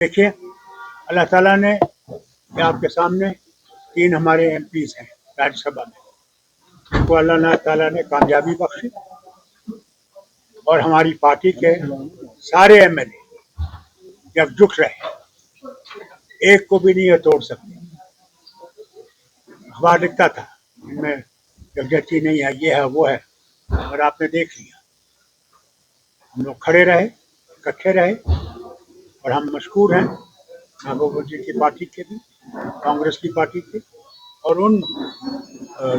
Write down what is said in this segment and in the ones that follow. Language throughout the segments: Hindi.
देखिए, अल्लाह ताला ने ये आपके सामने 3 हमारे एमपीज़ हैं राज्यसभा में, उनको अल्लाह ताला ने कामयाबी बख्शी और हमारी पार्टी के सारे एमएलए एकजुट रहे, एक को भी नहीं ये तोड़ सकते। अखबार लिखता था इनमें यकजहती नहीं है, ये है वो है, और आपने देख लिया। हम लोग खड़े रहे, इकट्ठे रहे, और हम मशहूर हैं महबूबा जी की पार्टी के भी, कांग्रेस की पार्टी के, और उन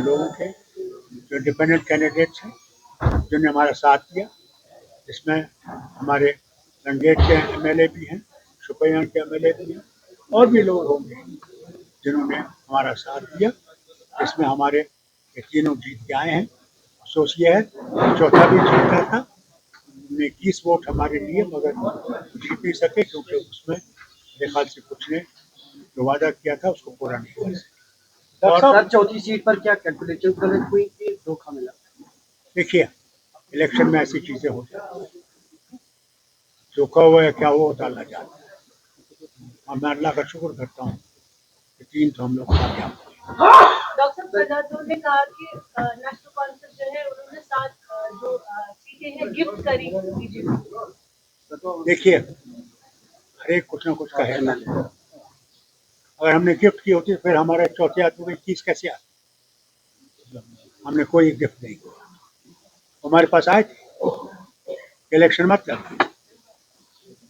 लोगों के जो इंडिपेंडेंट कैंडिडेट्स हैं जिन्होंने हमारा साथ दिया, जिसमें हमारे रंगेट के एमएलए भी हैं, शुपैया के एमएलए भी हैं, और भी लोग होंगे जिन्होंने हमारा साथ दिया, जिसमें हमारे ये तीनों जीत के आए हैं। अफसोस ये है चौथा भी जीता था, 21 वोट हमारे लिए, मगर जीत नहीं सके क्योंकि उसमें मेरे ख्याल से कुछ ने जो वादा किया था उसको पूरा नहीं कर सके। और चौथी सीट पर क्या कैलकुलेशन गलत हुई कि धोखा मिला? देखिए, इलेक्शन में ऐसी चीजें होती हैं, जो कहा हुआ है क्या वो अल्लाह जानता है, और मैं अल्लाह का शुक्र करता हूँ कि 3 तो हम लोग कामयाब हुए। डॉक्टर प्रजातों ने कहा कि नेशनल कॉन्फ्रेंस जो है उन्होंने 7 जो सीटें हैं गिफ्ट करी बीजेपी। देखिए, हर एक कुछ ना कुछ कहेगा, अगर हमने गिफ्ट की होती तो फिर हमारे चौथे आदमी को 21 कैसे आते? हमने कोई गिफ्ट नहीं किया, हमारे पास आए थे, इलेक्शन मत कर,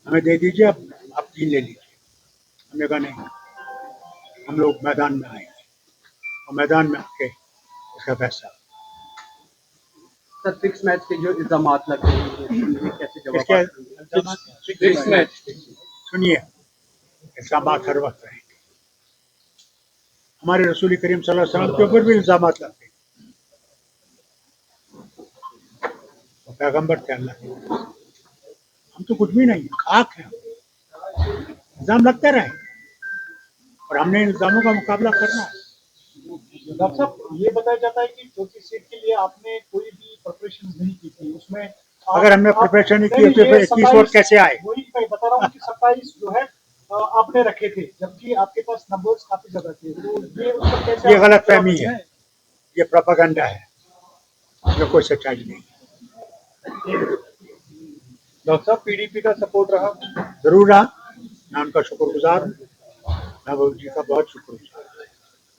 हमें दे दीजिए, आप 3 ले लीजिए। हमने कहा नहीं, हम लोग मैदान में आए और मैदान में आके इसका फैसला। सर, फिक्स मैच के जो इल्जामात लग रहे हैं कैसे जवाब? फिक्स मैच, सुनिए, इल्जामात हर वक्त रहेंगे, हमारे रसूल करीम सल्लल्लाहु अलैहि वसल्लम के ऊपर भी इल्जामात लगते हैं, तो पैगंबर थे अल्लाह के, हम तो कुछ भी नहीं, खाक है, इल्जाम लगते रहे और हमने इल्जामों का मुकाबला करना है। डॉक्टर साहब, ये बताया जाता है कि चौथी सीट के लिए आपने कोई भी प्रिपरेशन नहीं की थी, उसमें अगर हमने प्रिपरेशन नहीं की तो फिर 21 वोट कैसे आए? वही मैं बता रहा हूँ कि 27 जो है आपने रखे थे, जबकि आपके पास नंबर्स काफी ज्यादा थे, तो ये उस पर कैसे? ये गलत फहमी है, ये प्रोपेगेंडा है, जो कोई सच्चाई नहीं। डॉक्टर साहब, पीडीपी का सपोर्ट रहा? जरूर रहा, मैं उनका शुक्रगुजार हूँ, महबूब जी का बहुत शुक्रगुजार।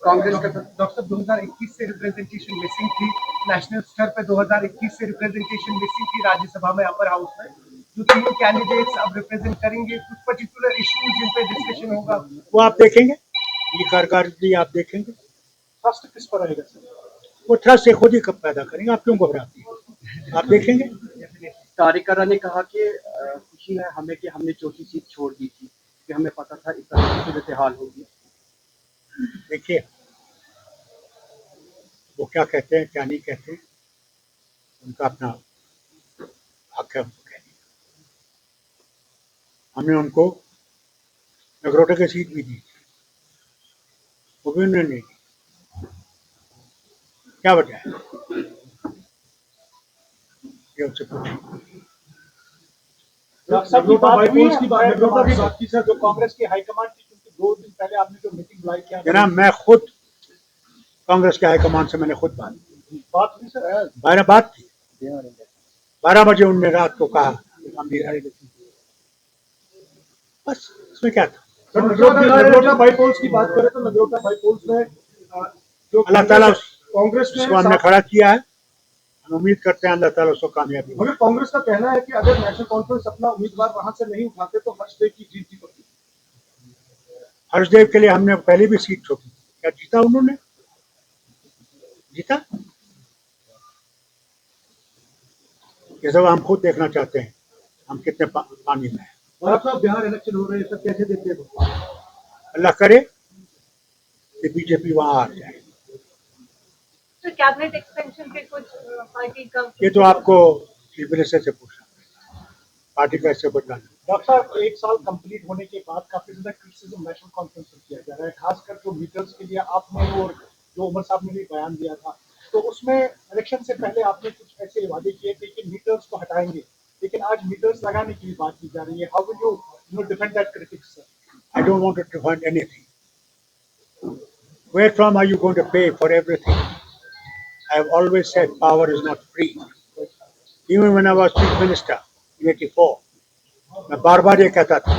कांग्रेस का डॉक्टर साहब 2021 से रिप्रेजेंटेशन मिसिंग थी, नेशनल स्तर पे 2021 से रिप्रेजेंटेशन मिसिंग थी राज्यसभा में, अपर हाउस में जो 3 कैंडिडेट्स अब रिप्रेजेंट करेंगे, कुछ पर्टिकुलर इश्यूज जिन पे डिस्कशन होगा वो आप देखेंगे, ये कारकर्दगी आप देखेंगे। ट्रस्ट किस पर रहेगा सर? वो ट्रस्ट से खुद ही कब पैदा करेंगे, आप क्यों घबराते हैं, आप देखेंगे। कार्यकर्ता ने कहा कि खुशी है हमें कि हमने चौथी सीट छोड़ दी थी, कि हमें पता था इस तरह की सूरत हाल होगी। देखिए, वो क्या कहते हैं क्या नहीं कहते, उनका अपना हक है उनको कहने का। हमने उनको नगरोटे की सीट भी दी थी, वो भी उन्होंने नहीं दी, क्या वजह है, ये उनसे पूछिए। बात की सर, जो कांग्रेस की हाईकमान थी, क्योंकि 2 दिन पहले आपने जो मीटिंग बुलाई किया जनाब, मैं खुद कांग्रेस के हाईकमान से मैंने खुद बात हुई सर, 12 बात की, 12 बजे उनने रात को कहा हम भी रहेंगे, बस इसमें क्या था। नगरोटा बाईपोल्स की बात करें तो नगरोटा बाईपोल्स में जो अल्लाह ताला कांग्रेस उसको हमने खड़ा किया है, हम उम्मीद करते हैं अल्लाह ताला उसको कामयाबी। मगर कांग्रेस का कहना है कि अगर नेशनल कॉन्फ्रेंस अपना उम्मीदवार वहां से नहीं उठाते तो हर्षदेव की जीत की पड़ती। हर्षदेव के लिए हमने पहले भी सीट छोड़ी, क्या जीता उन्होंने? जीता? ये सब हम खुद देखना चाहते हैं हम कितने पानी में हैं। और अब बिहार इलेक्शन हो रहे हैं, सब कैसे देखते हो? अल्लाह करे कि बीजेपी वहां आ जाए। तो कैबिनेट एक्सपेंशन पे कुछ पार्टी का, ये तो आपको चीफ मिनिस्टर से पूछना पड़ेगा, पार्टी का इससे कोई ताल्लुक। डॉक्टर साहब, 1 साल कंप्लीट होने के बाद काफी ज्यादा क्रिटिसिज्म नेशनल कॉन्फ्रेंस पर किया जा रहा है, खासकर जो मीटर्स के लिए आपने और जो उमर साहब ने भी बयान दिया था, तो उसमें इलेक्शन से पहले आपने कुछ ऐसे वादे किए थे कि मीटर्स को हटाएंगे, लेकिन आज मीटर्स लगाने की भी बात की जा रही है। How will you defend that critics, sir. I don't want to defend anything. Where from are you going to pay for everything? I have always said power is not free. Even when I was chief minister in 84, मैं बार बार ये कहता था,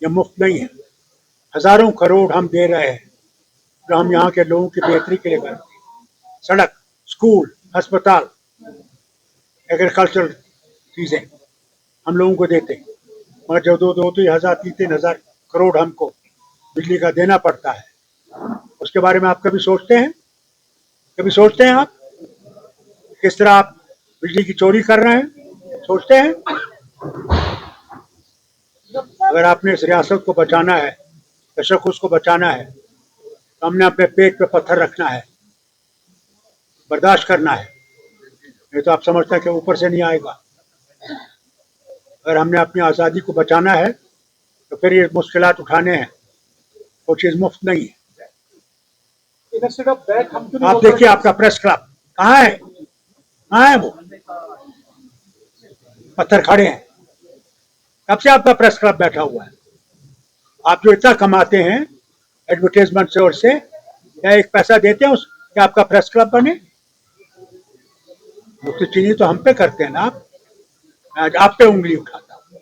ये मुफ्त नहीं है. हजारों करोड़ हम दे रहे हैं, जो हम यहाँ के लोगों की बेहतरी के लिए करते हैं. सड़क, स्कूल, अस्पताल, एग्रीकल्चरल चीजें हम लोगों को देते हैं. मगर जो दो 3,000 करोड़ हमको बिजली का देना पड़ता है, उसके बारे में आप कभी सोचते हैं? कभी सोचते हैं आप किस तरह आप बिजली की चोरी कर रहे हैं? सोचते हैं? अगर आपने इस रियासत को बचाना है, तशख़्ख़ुस को बचाना है, तो हमने अपने पेट पे पत्थर रखना है, बर्दाश्त करना है. नहीं तो आप समझते हैं कि ऊपर से नहीं आएगा. अगर हमने अपनी आज़ादी को बचाना है तो फिर ये मुश्किलात उठाने हैं. वो चीज़ मुफ्त नहीं है. Instead of that, हम क्यों नहीं आप बोल रहे देखिए आपका प्रेस क्लब कहाँ है? कहाँ है वो? पत्थर खड़े हैं. कब से आपका प्रेस क्लब बैठा हुआ है? आप जो इतना कमाते हैं एडवर्टाइजमेंट से और से, क्या एक पैसा देते हैं उस क्या आपका प्रेस क्लब बने? नुक्ताचीनी तो हम पे करते हैं ना आप. आज आप पे उंगली उठाता हूँ.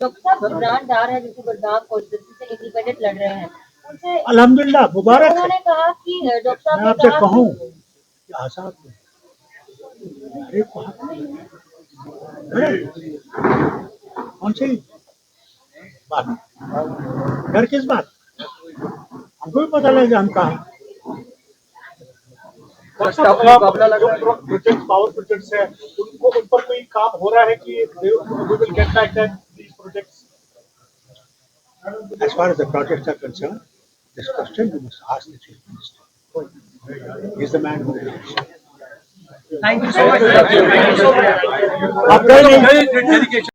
डॉक्टर साहब जिब्रान डार है जिसको बलराम कॉन्स्टिट्यूंसी से इंडिपेंडेंट लड़ रहे हैं, उनसे अल्हम्दुलिल्लाह, मुबारक है. उन्होंने कहा कि डॉक्टर साहब मैं ने आपसे कहा कहूँ कि कि आजाद हो. अरे कौन सी बात? डर किस बात? हमको भी पता लगे हम कहाँ हैं. मुकाबला लग जो रहा है. प्रोजेक्ट पावर प्रोजेक्ट्स है उनको उन पर कोई काम हो रहा है कि we will get back that these projects. As far as the projects are concerned, this question you must ask the chief minister. He is the man who knows. Thank you so much. Thank you so much. आप कहीं नहीं